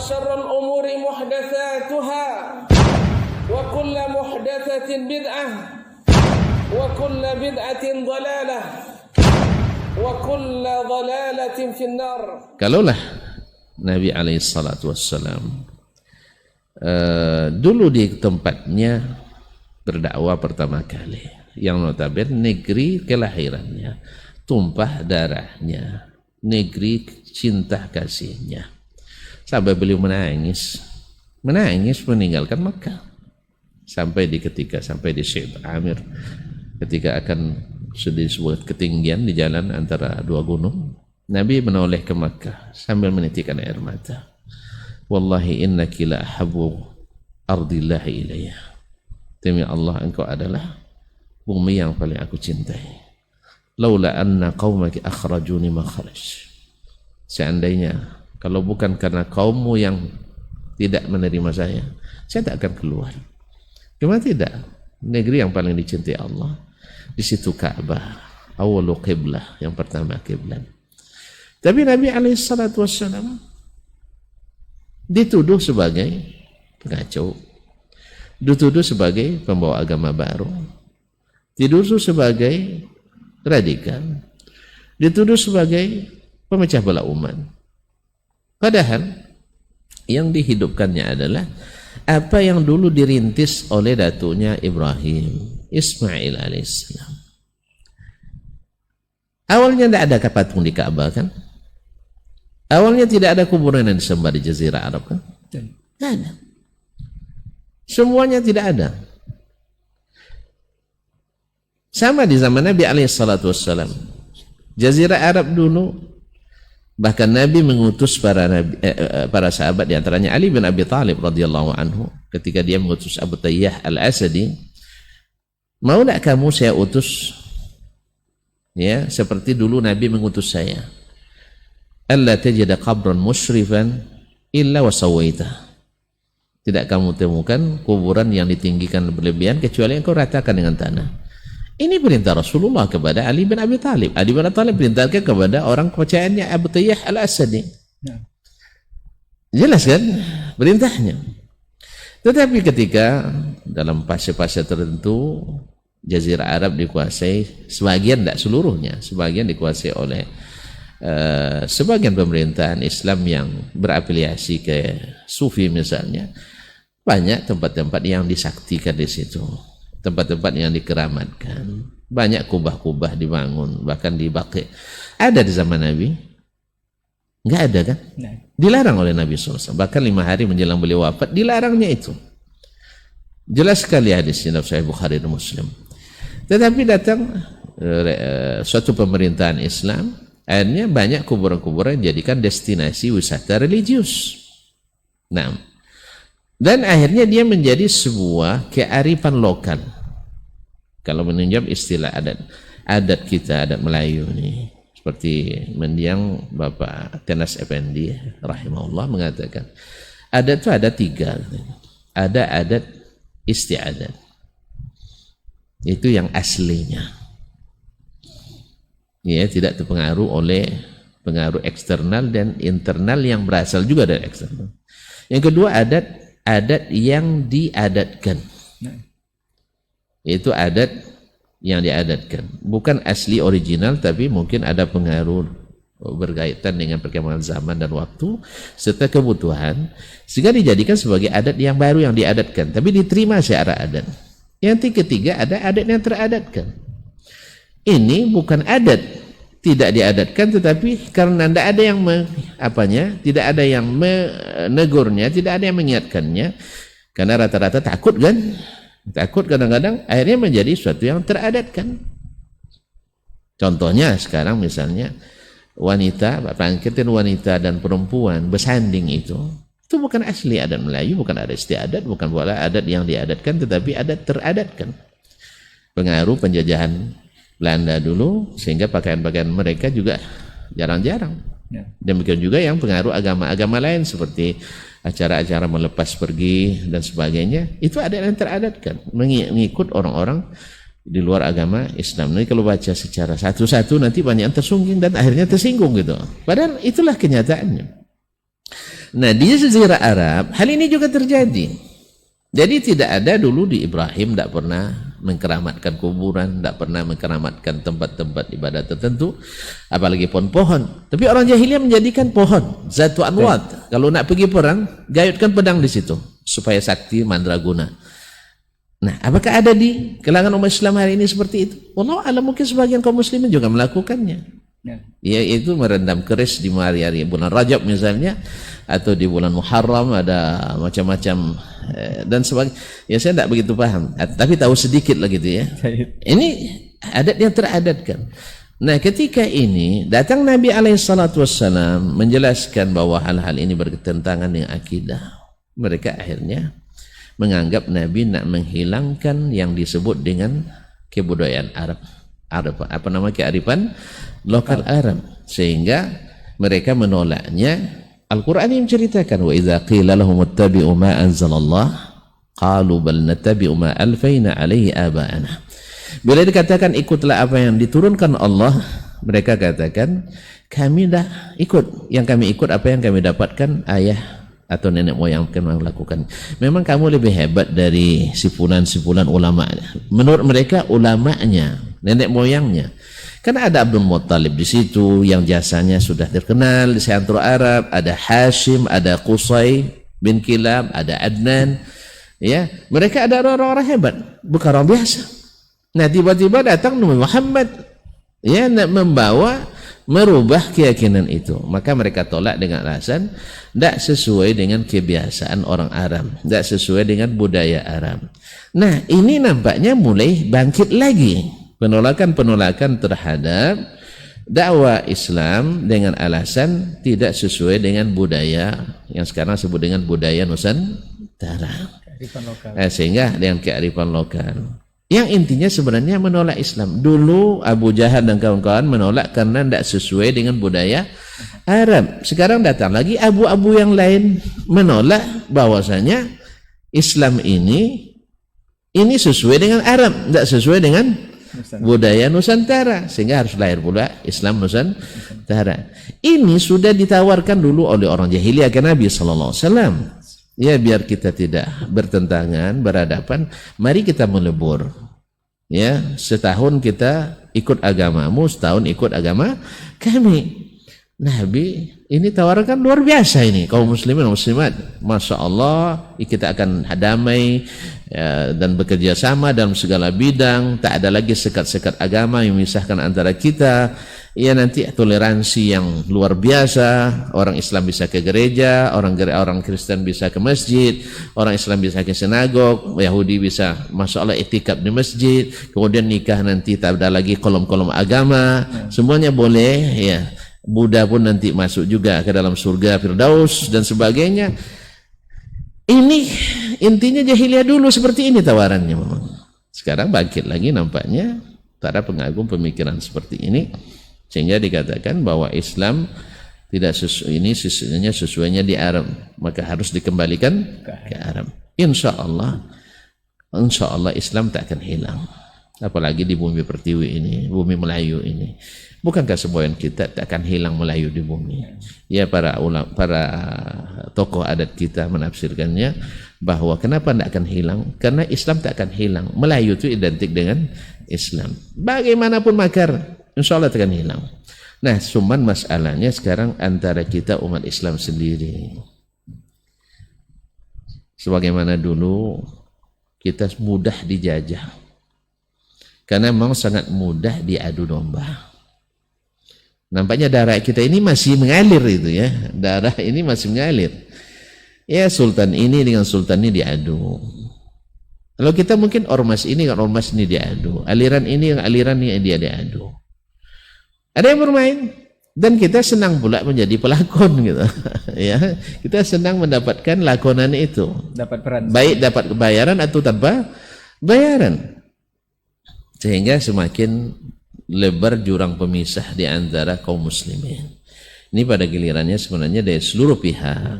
وشر الأمور محدثاتها وكل محدثة بدعة وكل بدعة ضلالة وكل ضلالة في النار. Kalaulah Nabi alaihissalatu wassalam dulu di tempatnya berdakwah pertama kali, yang notabene negeri kelahirannya, tumpah darahnya, negeri cinta kasihnya, sampai beliau menangis meninggalkan Makkah sampai di Syekh Amir ketika akan di sebuah ketinggian di jalan antara dua gunung. Nabi menoleh ke Makkah sambil menitikkan air mata. Wallahi innaki la ahabbu ardillahi ilayya. Demi Allah, engkau adalah bumi yang paling aku cintai. Laula anna qaumaki akhrajuni ma kharaj. Seandainya kalau bukan karena kaummu yang tidak menerima saya tak akan keluar. Cuma tidak, negeri yang paling dicintai Allah, di situ Ka'bah, awwalu qiblah, yang pertama kiblat. Tapi Nabi alaihissalatu wassalam dituduh sebagai pengacau, dituduh sebagai pembawa agama baru, dituduh sebagai radikal, dituduh sebagai pemecah belah umat. Padahal yang dihidupkannya adalah apa yang dulu dirintis oleh datunya Ibrahim, Ismail alaihissalam. Awalnya tidak ada patung di Ka'bah kan? Awalnya tidak ada kuburan yang disembah di Jazirah Arab kan? Tidak ada. Semuanya tidak ada. Sama di zaman Nabi alaihissalatu wassalam. Jazirah Arab dulu, bahkan Nabi mengutus para sahabat, di antaranya Ali bin Abi Thalib radhiyallahu anhu, ketika dia mengutus Abu Tayyah al-Asadi, mau tak kamu saya utus ya seperti dulu Nabi mengutus saya, alla tajida qabran musyrifan illa wa sawaita. Tidak kamu temukan kuburan yang ditinggikan berlebihan kecuali engkau ratakan dengan tanah. Ini perintah Rasulullah kepada Ali bin Abi Thalib. Ali bin Abi Thalib perintahkan kepada orang kepercayaannya Abu Tayyah al-Asadi. Jelas kan perintahnya. Tetapi ketika dalam fase-fase tertentu Jazirah Arab dikuasai, sebagian, tidak seluruhnya, sebagian dikuasai oleh sebagian pemerintahan Islam yang berafiliasi ke Sufi misalnya. Banyak tempat-tempat yang disaktikan di situ, tempat-tempat yang dikeramatkan, banyak kubah-kubah dibangun, bahkan di Baqi. Ada di zaman Nabi? Enggak ada kan? Dilarang oleh Nabi SAW. Bahkan 5 hari menjelang beliau wafat, dilarangnya itu. Jelas sekali hadisnya dalam Sahih Bukhari dan Muslim. Tetapi datang suatu pemerintahan Islam, akhirnya banyak kuburan-kuburan dijadikan destinasi wisata religius. Nah, dan akhirnya dia menjadi sebuah kearifan lokal. Kalau menunjuk istilah adat kita, adat Melayu nih, seperti mendiang Bapak Tenas Effendi rahimahullah mengatakan, adat itu ada 3. Ada adat istiadat, itu yang aslinya, ya, tidak terpengaruh oleh pengaruh eksternal dan internal yang berasal juga dari eksternal. Yang kedua, adat yang diadatkan, itu adat yang diadatkan, bukan asli original, tapi mungkin ada pengaruh berkaitan dengan perkembangan zaman dan waktu serta kebutuhan, sehingga dijadikan sebagai adat yang baru yang diadatkan, tapi diterima secara adat. Yang ketiga, ada adat yang teradatkan. Ini bukan adat tidak diadatkan, tetapi karena tidak ada yang tidak ada yang menegurnya, tidak ada yang mengingatkannya, karena rata-rata takut kan, kadang-kadang akhirnya menjadi sesuatu yang teradatkan. Contohnya sekarang misalnya wanita, bangkitan wanita dan perempuan bersanding itu bukan asli adat Melayu, bukan adat istiadat, bukan pula adat yang diadatkan, tetapi adat teradatkan. Pengaruh penjajahan Belanda dulu, sehingga pakaian-pakaian mereka juga jarang-jarang. Demikian juga yang pengaruh agama-agama lain seperti acara-acara melepas pergi dan sebagainya, itu ada yang teradatkan, mengikut orang-orang di luar agama Islam. Nanti kalau baca secara satu-satu nanti banyak yang tersinggung dan akhirnya tersinggung gitu. Padahal itulah kenyataannya. Nah, di Jazirah Arab hal ini juga terjadi. Jadi tidak ada dulu di Ibrahim, tidak pernah mengkeramatkan kuburan, tidak pernah mengkeramatkan tempat-tempat ibadat tertentu, apalagi pohon-pohon. Tapi orang jahiliyah menjadikan pohon zatu anwat. Kalau nak pergi perang, gayutkan pedang di situ supaya sakti mandraguna. Nah, apakah ada di kalangan umat Islam hari ini seperti itu? Wallahu a'lam, mungkin sebagian kaum muslimin juga melakukannya. Yaitu merendam keris di hari-hari bulan Rajab misalnya, atau di bulan Muharram ada macam-macam dan sebagainya. Ya saya tidak begitu paham, tapi tahu sedikit lah gitu ya. Ini adat yang teradatkan. Nah, ketika ini datang Nabi SAW menjelaskan bahwa hal-hal ini bertentangan dengan akidah. Mereka akhirnya menganggap Nabi nak menghilangkan yang disebut dengan kebudayaan Arab, kearifan lokal Arab, sehingga mereka menolaknya. Al-Quran yang menceritakan, wa idza qila lahum ittabi'u ma anzalallah qalu bal nattabi'u ma alfayna alaihi aba'ana. Bila dikatakan ikutlah apa yang diturunkan Allah, mereka katakan kami dah ikut, yang kami ikut apa yang kami dapatkan ayah atau nenek moyang kami lakukan. Memang kamu lebih hebat dari sifulan ulama. Menurut mereka ulamanya, nenek moyangnya. Karena ada Abdul Muttalib di situ yang jasanya sudah terkenal di seantero Arab, ada Hashim, ada Qusay bin Kilab, ada Adnan. Ya, mereka ada orang-orang hebat, bukan orang biasa. Nah, tiba-tiba datang Nabi Muhammad, ya, nak merubah keyakinan itu. Maka mereka tolak dengan alasan tidak sesuai dengan kebiasaan orang Arab, tidak sesuai dengan budaya Arab. Nah, ini nampaknya mulai bangkit lagi penolakan terhadap dakwah Islam dengan alasan tidak sesuai dengan budaya yang sekarang sebut dengan budaya Nusantara, sehingga dengan kearifan lokal yang intinya sebenarnya menolak Islam. Dulu Abu Jahal dan kawan-kawan menolak karena tidak sesuai dengan budaya Arab. Sekarang datang lagi abu-abu yang lain menolak bahwasanya Islam ini sesuai dengan Arab, tidak sesuai dengan budaya Nusantara, sehingga harus lahir pula Islam Nusantara. Ini sudah ditawarkan dulu oleh orang jahiliyah ke Nabi SAW. Ya, biar kita tidak bertentangan, berhadapan, mari kita melebur. Ya, setahun kita ikut agamamu, setahun ikut agama kami. Nabi ini tawarkan luar biasa ini kaum muslimin dan muslimat. Masya Allah, kita akan damai ya, dan bekerja sama dalam segala bidang. Tak ada lagi sekat-sekat agama yang memisahkan antara kita. Ya, nanti toleransi yang luar biasa. Orang Islam bisa ke gereja, orang Kristen bisa ke masjid, orang Islam bisa ke sinagog, Yahudi bisa, masya Allah, itikaf di masjid. Kemudian nikah nanti tak ada lagi kolom-kolom agama, semuanya boleh ya. Buddha pun nanti masuk juga ke dalam surga Firdaus dan sebagainya. Ini intinya jahiliyah dulu seperti ini tawarannya. Sekarang bangkit lagi nampaknya para pengagum pemikiran seperti ini, sehingga dikatakan bahwa Islam tidak sesuainya di Arab, maka harus dikembalikan ke Arab. Insya Allah Islam tak akan hilang, apalagi di bumi pertiwi ini, bumi Melayu ini. Bukankah semboyan kita tak akan hilang Melayu di bumi? Ya, para tokoh adat kita menafsirkannya bahwa kenapa tidak akan hilang? Karena Islam tak akan hilang. Melayu itu identik dengan Islam. Bagaimanapun makar, insya Allah tak akan hilang. Nah, cuman masalahnya sekarang antara kita umat Islam sendiri. Sebagaimana dulu kita mudah dijajah. Karena memang sangat mudah diadu domba. Nampaknya darah kita ini masih mengalir itu ya. Darah ini masih mengalir. Ya, sultan ini dengan sultan ini diadu. Kalau kita mungkin ormas ini dengan ormas ini diadu. Aliran ini dengan aliran ini dia diadu. Ada yang bermain dan kita senang pula menjadi pelakon gitu. Ya, kita senang mendapatkan lakonan itu. Dapat peran. Baik dapat kebayaran atau tanpa bayaran. Sehingga semakin lebar jurang pemisah di antara kaum muslimin. Ini pada gilirannya sebenarnya dari seluruh pihak,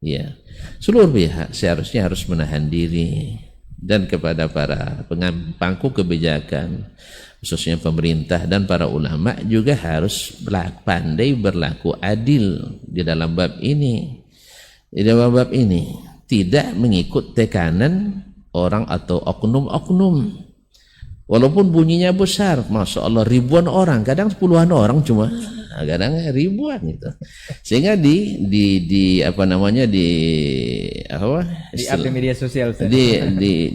ya, seluruh pihak seharusnya harus menahan diri, dan kepada para pemangku kebijakan, khususnya pemerintah dan para ulama juga harus pandai berlaku adil di dalam bab ini. di dalam bab ini tidak mengikut tekanan orang atau oknum-oknum. Walaupun bunyinya besar, masya Allah ribuan orang, kadang puluhan orang cuma, kadang ribuan gitu. Sehingga di apa namanya di media sosial,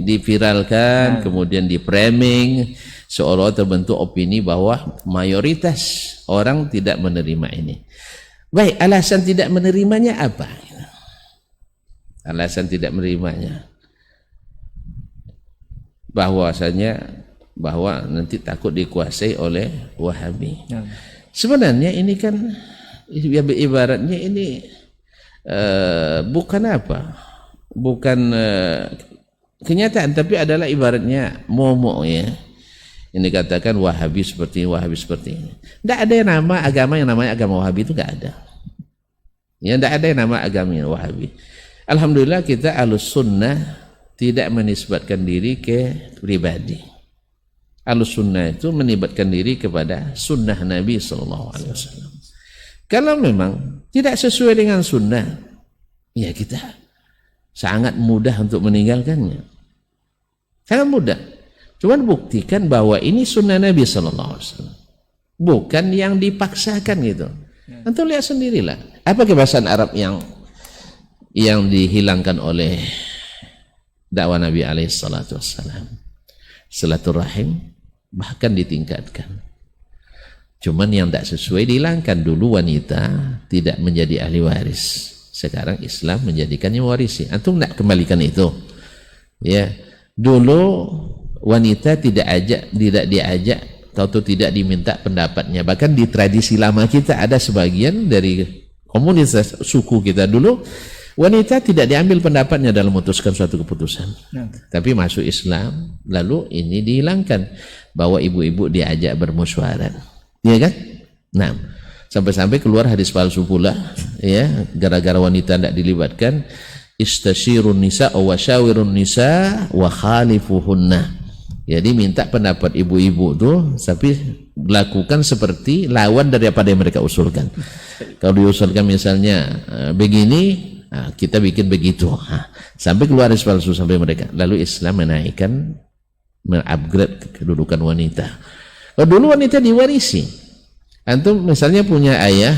diviralkan, kemudian di framing, seolah terbentuk opini bahwa mayoritas orang tidak menerima ini. Baik, alasan tidak menerimanya apa? Alasan tidak menerimanya bahwa nanti takut dikuasai oleh Wahabi. Sebenarnya ini kan ibaratnya ini bukan apa? Bukan kenyataan, tapi adalah ibaratnya momok ya. Ini katakan Wahabi seperti ini, Wahabi seperti ini. Tidak ada yang nama agama yang namanya agama Wahabi itu tidak ada. Ya, tidak ada yang nama agama Wahabi. Alhamdulillah kita Ahlus Sunnah tidak menisbatkan diri ke pribadi. Ahlus Sunnah itu menisbatkan diri kepada sunnah Nabi SAW. Kalau memang tidak sesuai dengan sunnah, ya kita sangat mudah untuk meninggalkannya. Sangat mudah. Cuman buktikan bahwa ini sunnah Nabi SAW. Bukan yang dipaksakan gitu. Antum lihat sendirilah. Apa kebiasaan Arab yang dihilangkan oleh dakwah Nabi SAW? Silaturahim bahkan ditingkatkan. Cuman yang tidak sesuai dihilangkan. Dulu wanita tidak menjadi ahli waris. Sekarang Islam menjadikannya warisi. Antum tidak kembalikan itu. Ya, dulu wanita tidak diajak atau tidak diminta pendapatnya. Bahkan di tradisi lama kita ada sebagian dari komunitas suku kita dulu, wanita tidak diambil pendapatnya dalam memutuskan suatu keputusan. Tapi masuk Islam, lalu ini dihilangkan bahwa ibu-ibu diajak bermusyawarah. Iya kan? Nah, sampai-sampai keluar hadis palsu pula, ya, gara-gara wanita tidak dilibatkan, istashirun nisa wa syawirun nisa wa khalifuhunna. Jadi minta pendapat ibu-ibu tuh, tapi lakukan seperti lawan daripada yang mereka usulkan. Kalau diusulkan misalnya begini, kita bikin begitu. Sampai keluar hadis palsu sampai mereka. Lalu Islam menaikkan, mengupgrade kedudukan wanita. Kalau dulu wanita diwarisi. Antum misalnya punya ayah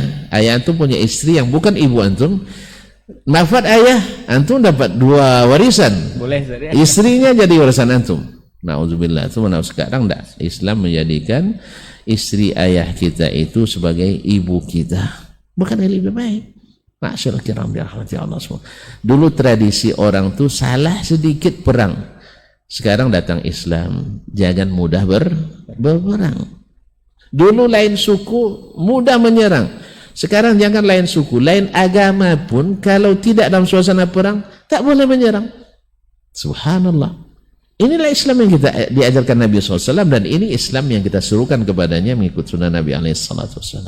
antum punya istri yang bukan ibu antum, nafat ayah antum dapat 2 warisan. Boleh, istrinya jadi warisan antum. Nauzubillah. Sekarang enggak. Islam menjadikan istri ayah kita itu sebagai ibu kita. Bukan yang lebih baik. Ma'asyarul kiram dirahmati Allah semua. Dulu tradisi orang tuh salah sedikit perang. Sekarang datang Islam, jangan mudah berperang. Dulu lain suku mudah menyerang. Sekarang jangan lain suku, lain agama pun kalau tidak dalam suasana perang tak boleh menyerang. Subhanallah. Inilah Islam yang kita diajarkan Nabi SAW, dan ini Islam yang kita suruhkan kepadanya mengikut sunnah Nabi SAW.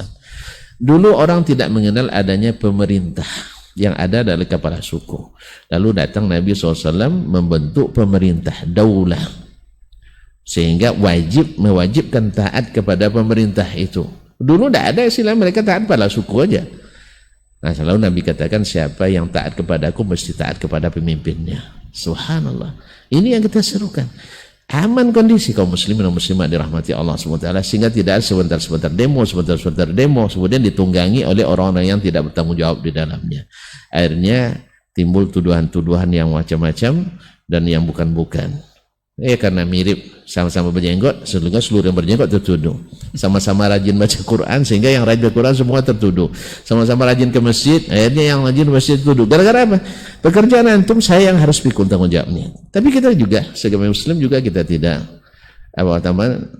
Dulu orang tidak mengenal adanya pemerintah, yang ada adalah kepala suku. Lalu datang Nabi SAW membentuk pemerintah daulah, sehingga mewajibkan taat kepada pemerintah itu. Dulu tidak ada istilah mereka taat pada suku aja. Nah, selalu Nabi katakan siapa yang taat kepadaku mesti taat kepada pemimpinnya. Subhanallah. Ini yang kita serukan. Aman kondisi kaum muslimin dan muslimat dirahmati Allah SWT, sehingga tidak sebentar-sebentar demo, kemudian ditunggangi oleh orang-orang yang tidak bertanggung jawab di dalamnya. Akhirnya timbul tuduhan-tuduhan yang macam-macam dan yang bukan-bukan. Karena mirip, sama-sama berjenggot, sehingga seluruh yang berjenggot tertuduh. Sama-sama rajin baca Quran, sehingga yang rajin baca Quran semua tertuduh. Sama-sama rajin ke masjid, akhirnya yang rajin ke masjid tertuduh. Gara-gara apa? Pekerjaan antum saya yang harus pikul tanggung jawabnya. Tapi kita juga, sebagai muslim juga kita tidak,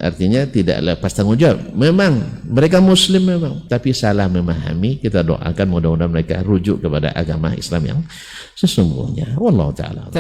artinya tidak lepas tanggung jawab. Memang, mereka muslim memang, tapi salah memahami. Kita doakan mudah-mudahan mereka rujuk kepada agama Islam yang sesungguhnya. Wallahu ta'ala.